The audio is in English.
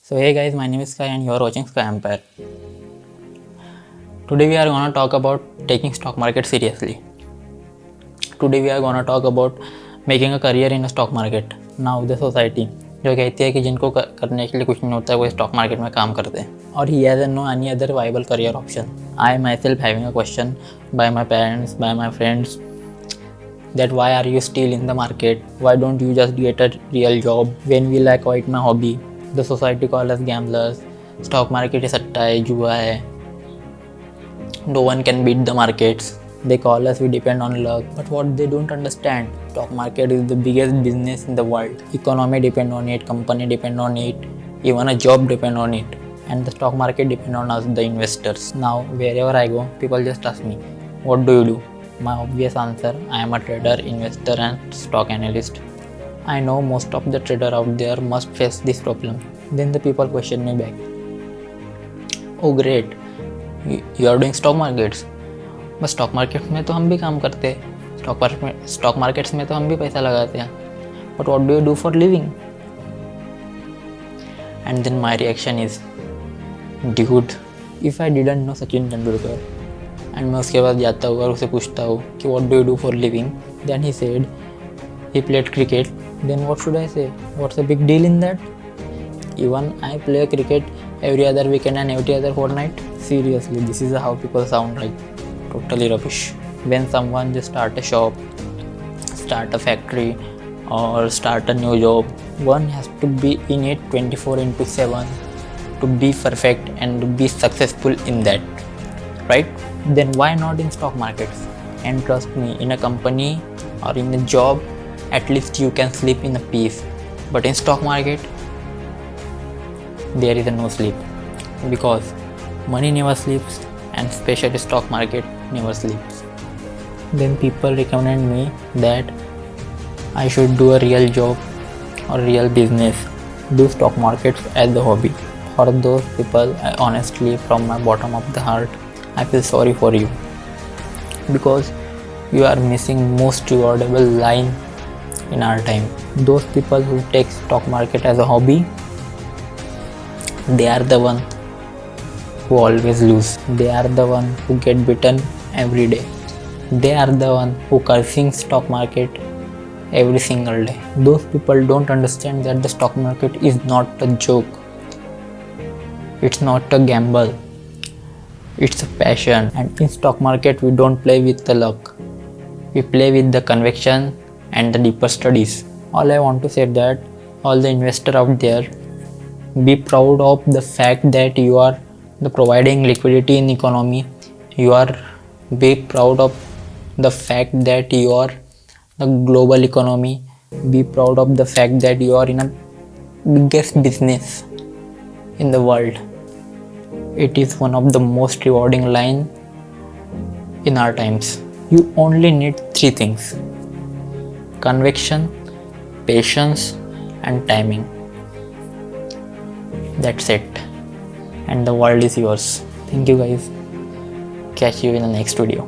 So hey guys, my name is Sky and you are watching Sky Empire. Today we are gonna talk about taking stock market seriously. Today we are gonna talk about making a career in a stock market. Now the society जो कहती है कि जिनको करने के लिए कुछ नहीं होता है वो स्टॉक मार्केट में काम करते हैं और he hasn't no any other viable career option. I myself having a question by my parents, by my friends that why are you still in the market? Why don't you just get a real job? When will I quit my hobby? The society call us gamblers. Stock market is सट्टा है, जुआ है. No one can beat the markets. They call us we depend on luck. But what they don't understand, stock market is the biggest business in the world. Economy depend on it, company depend on it, even a job depend on it. And the stock market depend on us, the investors. Now wherever I go, people just ask me, what do you do? My obvious answer, I am a trader, investor and stock analyst. I know most of the trader out there must face this problem. Then the people question me back. Oh great, you are doing stock markets. बस stock market में तो हम भी काम करते हैं, stock markets में तो हम भी पैसा लगाते हैं. But what do you do for living? And then my reaction is dude, if I didn't know Sachin Tendulkar and मैं उसके बाद जाता हूँ और उसे पूछता हूँ कि what do you do for living, then he said he played cricket. Then what should I say? What's a big deal in that? Even I play cricket every other weekend and every other fortnight. Seriously, this is how people sound like. Totally rubbish. When someone just start a shop, start a factory or start a new job, one has to be in it 24/7 to be perfect and to be successful in that, right? Then why not in stock markets? And trust me, in a company or in a job, at least you can sleep in a peace. But in stock market, there is no sleep because money never sleeps and especially stock market never sleeps. Then people recommend me that I should do a real job or real business, do stock markets as a hobby. For those people, I honestly from my bottom of the heart I feel sorry for you because you are missing most rewardable line in our time. Those people who take stock market as a hobby, they are the one who always lose. They are the one who get beaten every day. They are the one who cursing stock market every single day. Those people don't understand that the stock market is not a joke. It's not a gamble. It's a passion. And in stock market we don't play with the luck. We play with the conviction and the deeper studies. All I want to say that all the investor out there, be proud of the fact that you are the providing liquidity in economy. Be proud of the fact that you are the global economy. Be proud of the fact that you are in a biggest business in the world. It is one of the most rewarding line in our times. You only need 3 things: conviction, patience and timing. That's it, and the world is yours. Thank you guys. Catch you in the next video.